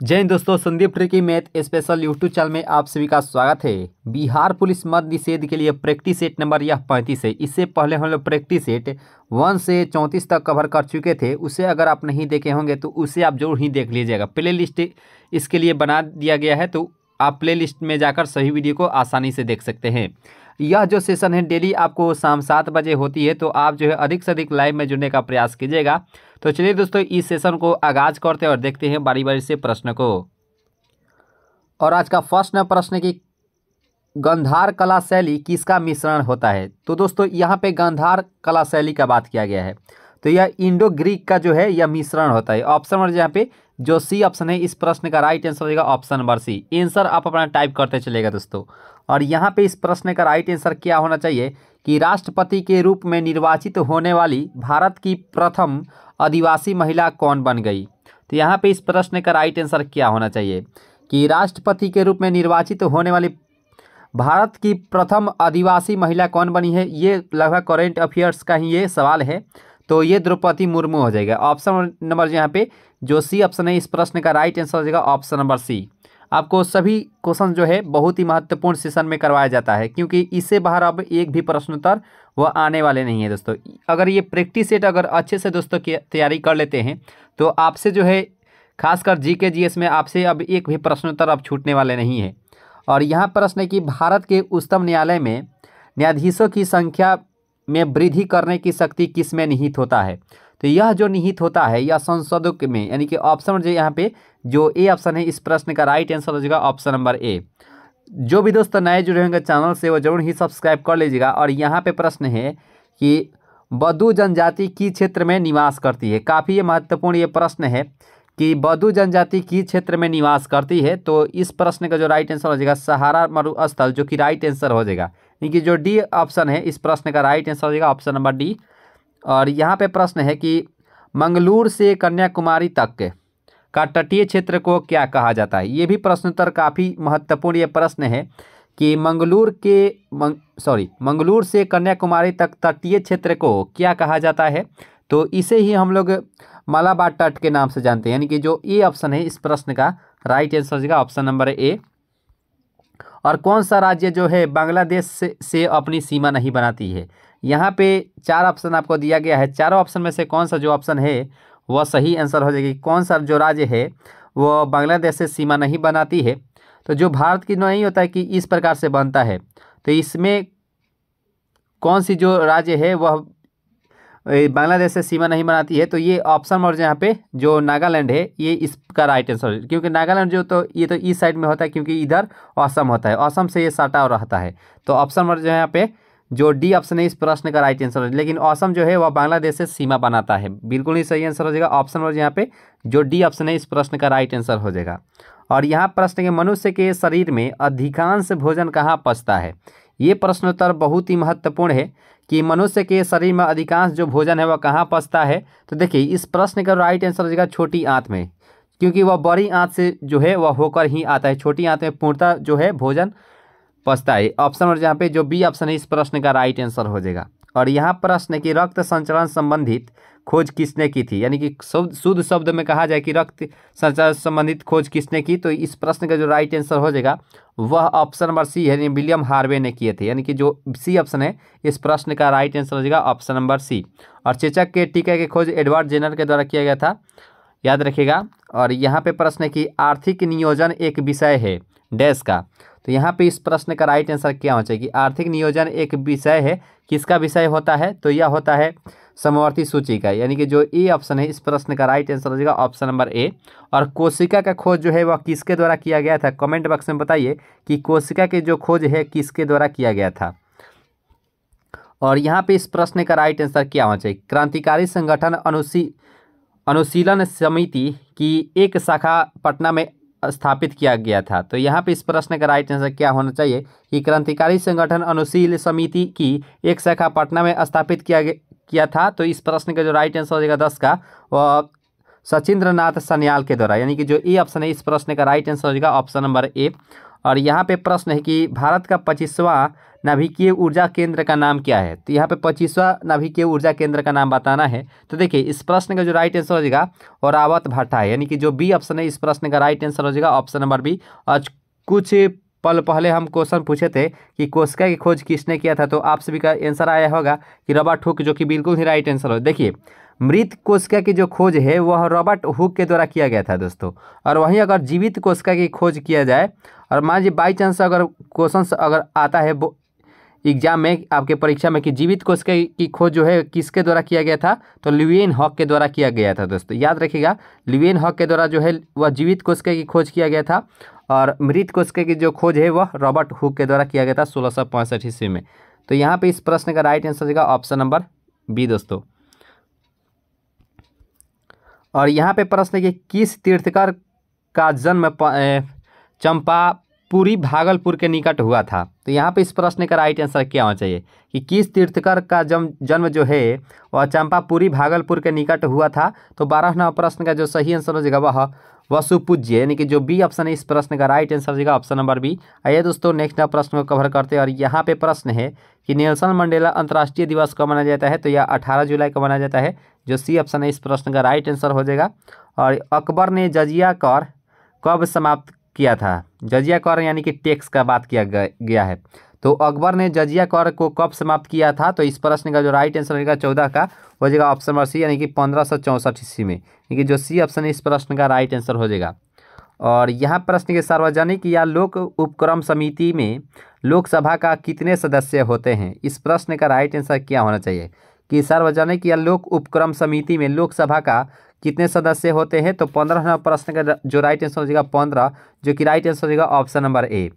जय हिंद दोस्तों, Sandeep tricky math special YouTube channel में आप सभी का स्वागत है। बिहार पुलिस मद निषेध के लिए प्रैक्टिस सेट नंबर यह 35 है। इससे पहले हम लोग प्रैक्टिस सेट 1 से 34 तक कवर कर चुके थे। उसे अगर आप नहीं देखे होंगे तो उसे आप जरूर ही देख लीजिएगा। प्ले लिस्ट इसके लिए बना दिया गया है, तो आप प्ले लिस्ट में जाकर सभी वीडियो को आसानी से देख सकते हैं। यह जो सेशन है डेली आपको शाम 7 बजे होती है, तो आप जो है अधिक से अधिक लाइव में जुड़ने का प्रयास कीजिएगा। तो चलिए दोस्तों, इस सेशन को आगाज करते हैं और देखते हैं बारी बारी से प्रश्न को। और आज का फर्स्ट प्रश्न की गांधार कला शैली किसका मिश्रण होता है। तो दोस्तों यहाँ पे गांधार कला शैली का बात किया गया है, तो यह इंडो ग्रीक का जो है यह मिश्रण होता है। ऑप्शन नंबर यहाँ पे जो सी ऑप्शन है, इस प्रश्न का राइट आंसर हो जाएगा ऑप्शन नंबर सी। आंसर आप अपना टाइप करते चलेगा दोस्तों। और यहाँ पे इस प्रश्न का राइट आंसर क्या होना चाहिए कि राष्ट्रपति के रूप में निर्वाचित होने वाली भारत की प्रथम आदिवासी महिला कौन बन गई। तो यहाँ पे इस प्रश्न का राइट आंसर क्या होना चाहिए कि राष्ट्रपति के रूप में निर्वाचित होने वाली भारत की प्रथम आदिवासी महिला कौन बनी है। ये लगभग करेंट अफेयर्स का ही ये सवाल है, तो ये द्रौपदी मुर्मू हो जाएगा। ऑप्शन नंबर यहाँ पे जो सी ऑप्शन है, इस प्रश्न का राइट आंसर हो जाएगा ऑप्शन नंबर सी। आपको सभी क्वेश्चन जो है बहुत ही महत्वपूर्ण सेशन में करवाया जाता है, क्योंकि इससे बाहर अब एक भी प्रश्न उत्तर वह आने वाले नहीं है दोस्तों। अगर ये प्रैक्टिस सेट अगर अच्छे से दोस्तों की तैयारी कर लेते हैं, तो आपसे जो है खासकर जीके जीएस में आपसे अब एक भी प्रश्न उत्तर अब छूटने वाले नहीं है। और यहाँ प्रश्न है कि भारत के उच्चतम न्यायालय में न्यायाधीशों की संख्या में वृद्धि करने की शक्ति किस में निहित होता है। तो यह जो निहित होता है यह संसदों में, यानी कि ऑप्शन जो यहाँ पे जो ए ऑप्शन है, इस प्रश्न का राइट आंसर हो जाएगा ऑप्शन नंबर ए। जो भी दोस्तों नए जुड़े होंगे चैनल से वो जरूर ही सब्सक्राइब कर लीजिएगा। और यहाँ पे प्रश्न है कि बदू जनजाति किस क्षेत्र में निवास करती है। काफ़ी ये महत्वपूर्ण ये प्रश्न है कि बदू जनजाति किस क्षेत्र में निवास करती है। तो इस प्रश्न का जो राइट आंसर हो जाएगा सहारा मरुस्थल, जो कि राइट आंसर हो जाएगा, यानी जो डी ऑप्शन है, इस प्रश्न का राइट आंसर हो जाएगा ऑप्शन नंबर डी। और यहाँ पे प्रश्न है कि मंगलूर से कन्याकुमारी तक का तटीय क्षेत्र को क्या कहा जाता है। ये भी प्रश्नोत्तर काफ़ी महत्वपूर्ण ये प्रश्न है कि मंगलूर से कन्याकुमारी तक तटीय क्षेत्र को क्या कहा जाता है। तो इसे ही हम लोग मालाबार तट के नाम से जानते हैं, यानी कि जो ए ऑप्शन है, इस प्रश्न का राइट आंसर हो जाएगा ऑप्शन नंबर ए। और कौन सा राज्य जो है बांग्लादेश से अपनी सीमा नहीं बनाती है। यहाँ पे 4 ऑप्शन आपको दिया गया है। चारों ऑप्शन में से कौन सा जो ऑप्शन है वह सही आंसर हो जाएगी। कौन सा जो राज्य है वह बांग्लादेश से सीमा नहीं बनाती है। तो जो भारत की नहीं होता है कि इस प्रकार से बनता है, तो इसमें कौन सी जो राज्य है वह बांग्लादेश से सीमा नहीं बनाती है। तो ये ऑप्शन और यहाँ पे जो नागालैंड है ये इसका राइट आंसर है, क्योंकि नागालैंड जो तो ये तो ईस्ट साइड में होता है, क्योंकि इधर असम होता है, असम से ये सटा और रहता है। तो ऑप्शन और जो यहाँ पे जो डी ऑप्शन है, इस प्रश्न का राइट आंसर है। लेकिन असम जो है वह बांग्लादेश से सीमा बनाता है, बिल्कुल ही सही आंसर हो जाएगा ऑप्शन और यहाँ पे जो डी ऑप्शन है, इस प्रश्न का राइट आंसर हो जाएगा। और यहाँ प्रश्न के मनुष्य के शरीर में अधिकांश भोजन कहाँ पचता है। ये प्रश्नोत्तर बहुत ही महत्वपूर्ण है कि मनुष्य के शरीर में अधिकांश जो भोजन है वह कहाँ पचता है। तो देखिए इस प्रश्न का राइट आंसर हो जाएगा छोटी आंत में, क्योंकि वह बड़ी आंत से जो है वह होकर ही आता है। छोटी आंत में पूर्णतः जो है भोजन पचता है। ऑप्शन और जहाँ पे जो बी ऑप्शन है, इस प्रश्न का राइट आंसर हो जाएगा। और यहाँ प्रश्न की रक्त संचरण संबंधित खोज किसने की थी, यानी कि शुद्ध शब्द में कहा जाए कि रक्त संचरण संबंधित खोज किसने की। तो इस प्रश्न का जो राइट आंसर हो जाएगा वह ऑप्शन नंबर सी है, यानी विलियम हार्वे ने किए थे, यानी कि जो सी ऑप्शन है, इस प्रश्न का राइट आंसर हो जाएगा ऑप्शन नंबर सी। और चेचक के टीका की खोज एडवर्ड जेनर के द्वारा किया गया था, याद रखिएगा। और यहाँ पे प्रश्न है कि आर्थिक नियोजन एक विषय है डैश का। तो यहाँ पे इस प्रश्न का राइट आंसर क्या होना चाहिए कि आर्थिक नियोजन एक विषय है, किसका विषय होता है। तो यह होता है समवर्ती सूची का, यानी कि जो ए ऑप्शन है, इस प्रश्न का राइट आंसर हो जाएगा ऑप्शन नंबर ए। और कोशिका का खोज जो है वह किसके द्वारा किया गया था। कमेंट बॉक्स में बताइए कि कोशिका की जो खोज है किसके द्वारा किया गया था। और यहाँ पे इस प्रश्न का राइट आंसर क्या होना चाहिए। क्रांतिकारी संगठन अनुशीलन समिति की एक शाखा पटना में स्थापित किया गया था। तो यहाँ पे इस प्रश्न का राइट आंसर क्या होना चाहिए कि क्रांतिकारी संगठन अनुशील समिति की एक शाखा पटना में स्थापित किया था। तो इस प्रश्न का जो राइट आंसर हो जाएगा 10 का, वह सचिंद्र नाथ सन्याल के द्वारा, यानी कि जो ए ऑप्शन है इस प्रश्न का राइट आंसर हो जाएगा ऑप्शन नंबर ए। और यहाँ पे प्रश्न है कि भारत का 25वां नाभिकीय ऊर्जा केंद्र का नाम क्या है। तो यहाँ पे 25वां नाभिकीय ऊर्जा केंद्र का नाम बताना है। तो देखिए इस प्रश्न का जो राइट आंसर हो जाएगा औरावत भट्टा है, यानी कि जो बी ऑप्शन है इस प्रश्न का राइट आंसर हो जाएगा ऑप्शन नंबर बी। आज कुछ पल पहले हम क्वेश्चन पूछे थे कि कोशिका की खोज किसने किया था, तो आप सभी का आंसर आया होगा कि रॉबर्ट हुक, जो कि बिल्कुल ही राइट आंसर हो। देखिए मृत कोशिका की जो खोज है वह रॉबर्ट हुक के द्वारा किया गया था दोस्तों। और वहीं अगर जीवित कोशिका की खोज किया जाए और मान लीजिए बाई चांस अगर क्वेश्चन अगर आता है एग्जाम में आपके परीक्षा में कि जीवित कोशिका की खोज जो है किसके द्वारा किया गया था, तो ल्यूवेनहॉक के द्वारा किया गया था दोस्तों। याद रखिएगा ल्यूवेनहॉक के द्वारा जो है वह जीवित कोशिका की खोज किया गया था और मृत कोशिका की जो खोज है वह रॉबर्ट हुक के द्वारा किया गया था 1665 ईस्वी में। तो यहाँ पे इस प्रश्न का राइट आंसर होगा ऑप्शन नंबर बी दोस्तों। और यहाँ पे प्रश्न है कि किस तीर्थकर का जन्म चंपापुरी भागलपुर के निकट हुआ था। तो यहाँ पे इस प्रश्न का राइट आंसर क्या होना चाहिए कि किस तीर्थकर का जन्म जो है वह चंपापुरी भागलपुर के निकट हुआ था। तो 12वां प्रश्न का जो सही आंसर हो जाएगा वह वसुपूज्य, यानी कि जो बी ऑप्शन है इस प्रश्न का राइट आंसर हो जाएगा ऑप्शन नंबर बी। आइए दोस्तों नेक्स्ट प्रश्न को कवर करते हैं। और यहाँ पे प्रश्न है कि नेल्सन मंडेला अंतर्राष्ट्रीय दिवस कब मनाया जाता है। तो यह 18 जुलाई को मनाया जाता है, जो सी ऑप्शन है इस प्रश्न का राइट आंसर हो जाएगा। और अकबर ने जजिया कर कब समाप्त किया था। जजिया कर यानी कि टैक्स का बात किया गया है। तो अकबर ने जजिया कर को कब समाप्त किया था। तो इस प्रश्न का जो राइट आंसर होगा 14 का हो जाएगा ऑप्शन नंबर सी, यानी कि 1564 ईस्वी में, यानी कि जो सी ऑप्शन है इस प्रश्न का राइट आंसर हो जाएगा। और यहाँ प्रश्न के सार्वजनिक या लोक उपक्रम समिति में लोकसभा का कितने सदस्य होते हैं। इस प्रश्न का राइट आंसर क्या होना चाहिए कि सार्वजनिक या लोक उपक्रम समिति में लोकसभा का कितने सदस्य होते हैं। तो 15वां प्रश्न का जो राइट आंसर हो जाएगा 15, जो कि राइट आंसर हो जाएगा ऑप्शन नंबर ए।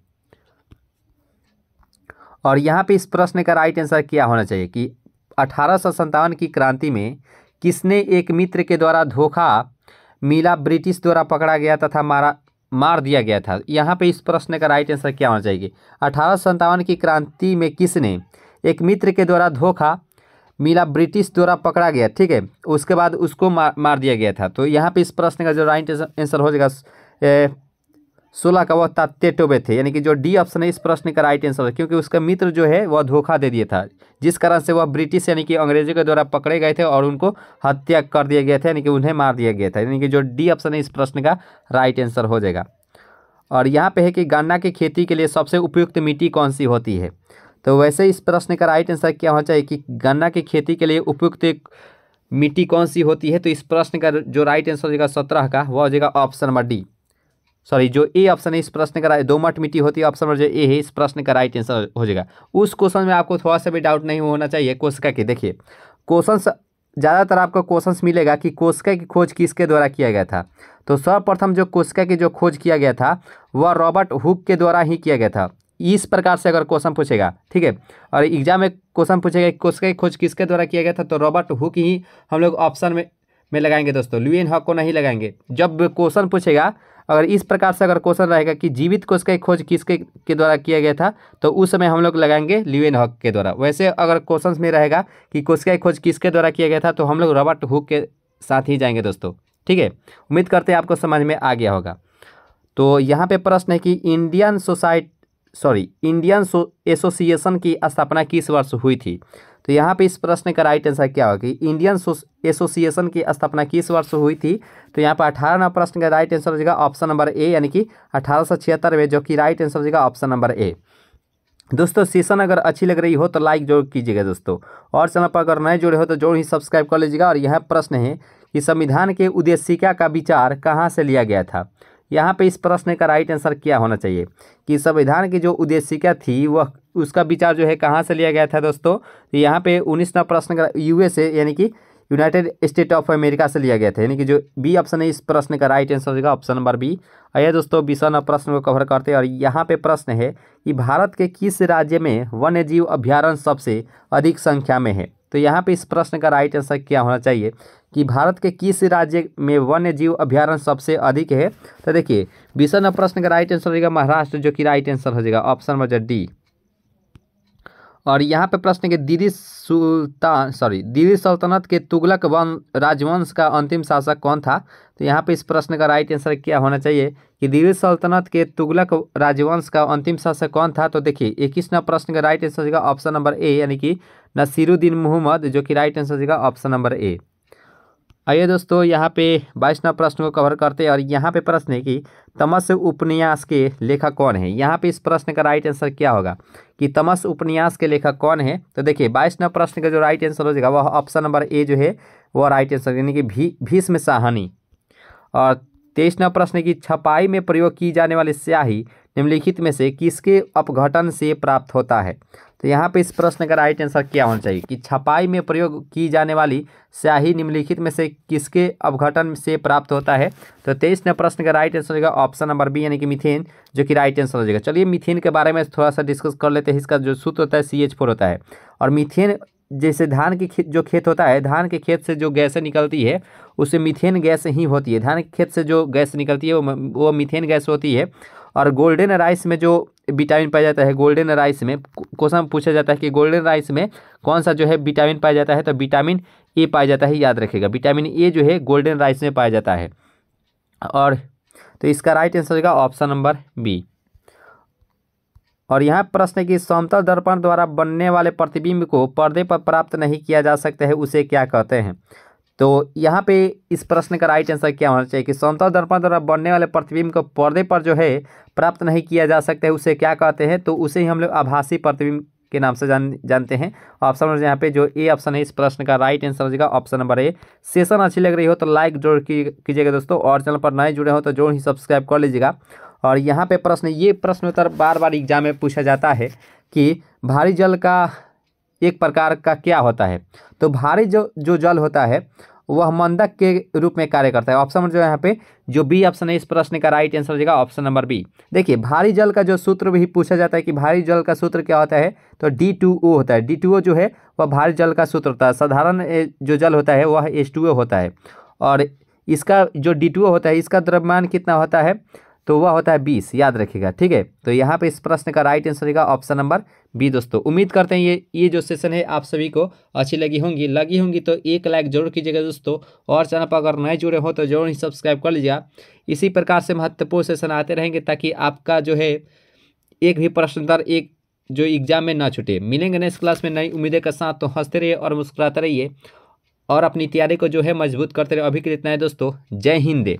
और यहाँ पे इस प्रश्न का राइट आंसर क्या होना चाहिए कि 1857 की क्रांति में किसने एक मित्र के द्वारा धोखा मिला ब्रिटिश द्वारा पकड़ा गया तथा मार दिया गया था। यहाँ पे इस प्रश्न का राइट आंसर क्या होना चाहिए। 1857 की क्रांति में किसने एक मित्र के द्वारा धोखा मिला ब्रिटिश द्वारा पकड़ा गया, ठीक है, उसके बाद उसको मार दिया गया था। तो यहाँ पे इस प्रश्न का जो राइट आंसर हो जाएगा 16 का वह तात्या टोबे थे, यानी कि जो डी ऑप्शन है इस प्रश्न का राइट आंसर है, क्योंकि उसका मित्र जो है वह धोखा दे दिया था, जिस कारण से वह ब्रिटिश यानी कि अंग्रेजों के द्वारा पकड़े गए थे और उनको हत्या कर दिया गया था, यानी कि उन्हें मार दिया गया था, यानी कि जो डी ऑप्शन है इस प्रश्न का राइट आंसर हो जाएगा। और यहाँ पे है कि गन्ना की खेती के लिए सबसे उपयुक्त मिट्टी कौन सी होती है। तो वैसे इस प्रश्न का राइट आंसर क्या होना चाहिए कि गन्ना की खेती के लिए उपयुक्त मिट्टी कौन सी होती है। तो इस प्रश्न का जो राइट आंसर हो जाएगा 17 का वह हो जाएगा ऑप्शन नंबर डी, सॉरी जो ए ऑप्शन है इस प्रश्न का दोमट मिट्टी होती है, ऑप्शन नंबर जो ए है इस प्रश्न का राइट आंसर हो जाएगा। उस क्वेश्चन में आपको थोड़ा सा भी डाउट नहीं होना चाहिए कोशिका के। देखिए क्वेश्चन ज़्यादातर आपको क्वेश्चन मिलेगा कि कोशिका की खोज किसके द्वारा किया गया था। तो सर्वप्रथम जो कोशिका की जो खोज किया गया था वह रॉबर्ट हुक के द्वारा ही किया गया था। इस प्रकार से अगर क्वेश्चन पूछेगा, ठीक है, और एग्जाम में क्वेश्चन पूछेगा कोशिका की खोज किसके द्वारा किया गया था, तो रॉबर्ट हुक ही हम लोग ऑप्शन में लगाएंगे दोस्तों, ल्यूवेनहॉक को नहीं लगाएंगे। जब क्वेश्चन पूछेगा अगर इस प्रकार से अगर क्वेश्चन रहेगा कि जीवित कोशिका की खोज किसके के द्वारा किया गया था, तो उस समय हम लोग लगाएंगे ल्यूवेनहॉक के द्वारा। वैसे अगर क्वेश्चन में रहेगा कि कोशिका की खोज किसके द्वारा किया गया था, तो हम लोग रॉबर्ट हुक के साथ ही जाएंगे दोस्तों, ठीक है। उम्मीद करते हैं आपको समझ में आ गया होगा। तो यहाँ पे प्रश्न है कि इंडियन एसोसिएशन की स्थापना किस वर्ष हुई थी। तो यहाँ पे इस प्रश्न का राइट आंसर क्या होगा कि इंडियन एसोसिएशन की स्थापना किस वर्ष हुई थी। तो यहाँ पर 18वां प्रश्न का राइट आंसर हो जाएगा ऑप्शन नंबर ए, यानी कि 1876 में, जो कि राइट आंसर हो जाएगा ऑप्शन नंबर ए। दोस्तों सेशन अगर अच्छी लग रही हो तो लाइक जरूर कीजिएगा दोस्तों, और चैनल पर अगर नए जुड़े हो तो जरूर ही सब्सक्राइब कर लीजिएगा। और यह प्रश्न है कि संविधान के उद्देशिका का विचार कहाँ से लिया गया था। यहाँ पे इस प्रश्न का राइट आंसर क्या होना चाहिए कि संविधान की जो उद्देशिका थी वह उसका विचार जो है कहाँ से लिया गया था दोस्तों। तो यहाँ पे 19वां प्रश्न का यूएसए यानी कि यूनाइटेड स्टेट ऑफ अमेरिका से लिया गया था, यानी कि जो बी ऑप्शन है इस प्रश्न का राइट आंसर होगा ऑप्शन नंबर बी। आइए दोस्तों 20वां प्रश्न को कवर करते हैं। और यहाँ पे प्रश्न है कि भारत के किस राज्य में वन्य जीव अभ्यारण्य सबसे अधिक संख्या में है। तो यहाँ पे इस प्रश्न का राइट आंसर क्या होना चाहिए कि भारत के किस राज्य में वन्य जीव अभ्यारण्य सबसे अधिक है। तो देखिए 20वां प्रश्न का राइट आंसर होगा महाराष्ट्र, जो कि राइट आंसर हो जाएगा ऑप्शन नंबर डी। और यहाँ पे प्रश्न है कि दिल्ली सल्तनत के तुगलक राजवंश का अंतिम शासक कौन था। तो यहाँ पे इस प्रश्न का राइट आंसर क्या होना चाहिए कि दिल्ली सल्तनत के तुगलक राजवंश का अंतिम शासक कौन था। तो देखिए 21वां प्रश्न का राइट आंसर होगा ऑप्शन नंबर ए, यानी कि नसीरुद्दीन मोहम्मद, जो कि राइट आंसर होगा ऑप्शन नंबर ए। आइए दोस्तों, यहाँ पे 22वां प्रश्न को कवर करते हैं और यहाँ पे प्रश्न है कि तमस उपन्यास के लेखक कौन है। यहाँ पे इस प्रश्न का राइट आंसर क्या होगा कि तमस उपन्यास के लेखक कौन है। तो देखिए 22वां प्रश्न का जो राइट आंसर हो जाएगा वह ऑप्शन नंबर ए जो है वह राइट आंसर, यानी कि भीष्म साहनी। और 23वां प्रश्न की छपाई में प्रयोग की जाने वाली स्याही निम्नलिखित में से किसके अपघटन से प्राप्त होता है। तो यहाँ पे इस प्रश्न का राइट आंसर क्या होना चाहिए कि छपाई में प्रयोग की जाने वाली स्याही निम्नलिखित में से किसके अपघटन से प्राप्त होता है। तो 23वें प्रश्न का राइट आंसर होगा ऑप्शन नंबर बी, यानी कि मीथेन, जो कि राइट आंसर हो जाएगा। चलिए मीथेन के बारे में थोड़ा सा डिस्कस कर लेते हैं। इसका जो सूत्र होता है CH4 होता है। और मीथेन जैसे धान की जो खेत होता है, धान के खेत से जो गैसें निकलती है उससे मीथेन गैस ही होती है। धान के खेत से जो गैस निकलती है वो मीथेन गैस होती है। और गोल्डन राइस में जो विटामिन पाया जाता है, गोल्डन राइस में क्वेश्चन पूछा जाता है कि गोल्डन राइस में कौन सा जो है विटामिन पाया जाता है। तो विटामिन ए पाया जाता है, याद रखिएगा। विटामिन ए जो है गोल्डन राइस में पाया जाता है। और तो इसका राइट आंसर होगा ऑप्शन नंबर बी। और यहाँ प्रश्न है कि समतल दर्पण द्वारा बनने वाले प्रतिबिंब को पर्दे पर प्राप्त नहीं किया जा सकता है, उसे क्या कहते हैं। तो यहाँ पे इस प्रश्न का राइट आंसर क्या होना चाहिए कि समतल दर्पण द्वारा बनने वाले प्रतिबिंब को पर्दे पर जो है प्राप्त नहीं किया जा सकता है, उसे क्या कहते हैं। तो उसे ही हम लोग आभासी प्रतिबिंब के नाम से जानते हैं। ऑप्शन नंबर यहाँ पे जो ए ऑप्शन है इस प्रश्न का राइट आंसर हो जाएगा ऑप्शन नंबर ए। सेशन अच्छी लग रही हो तो लाइक जरूर कीजिएगा दोस्तों, और चैनल पर नए जुड़े हो तो जरूर ही सब्सक्राइब कर लीजिएगा। और यहाँ पे प्रश्न, ये प्रश्न उत्तर बार बार एग्जाम में पूछा जाता है कि भारी जल का एक प्रकार का क्या होता है। तो भारी जो जल होता है वह मंदक के रूप में कार्य करता है। ऑप्शन नंबर जो यहाँ पे जो बी ऑप्शन है इस प्रश्न का राइट आंसर हो जाएगा ऑप्शन नंबर बी। देखिए भारी जल का जो सूत्र भी पूछा जाता है कि भारी जल का सूत्र क्या होता है, तो D2O होता है। D2O जो है वह भारी जल का सूत्र होता है। साधारण जो जल होता है वह H2O होता है। और इसका जो D2O होता है इसका द्रव्यमान कितना होता है, तो वह होता है 20, याद रखिएगा। ठीक है, तो यहाँ पे इस प्रश्न का राइट आंसर होगा ऑप्शन नंबर बी। दोस्तों उम्मीद करते हैं ये जो सेशन है आप सभी को अच्छी लगी होंगी तो एक लाइक जरूर कीजिएगा दोस्तों, और चैनल पर अगर नए जुड़े हो तो जरूर ही सब्सक्राइब कर लीजिएगा। इसी प्रकार से महत्वपूर्ण सेशन आते रहेंगे ताकि आपका जो है एक भी प्रश्न उत्तर एक जो एग्जाम में ना छूटे। मिलेंगे नेक्स्ट क्लास में नई उम्मीदें के साथ, तो हंसते रहिए और मुस्कुराते रहिए और अपनी तैयारी को जो है मजबूत करते रहिए। अभी के लिए इतना है दोस्तों, जय हिंद।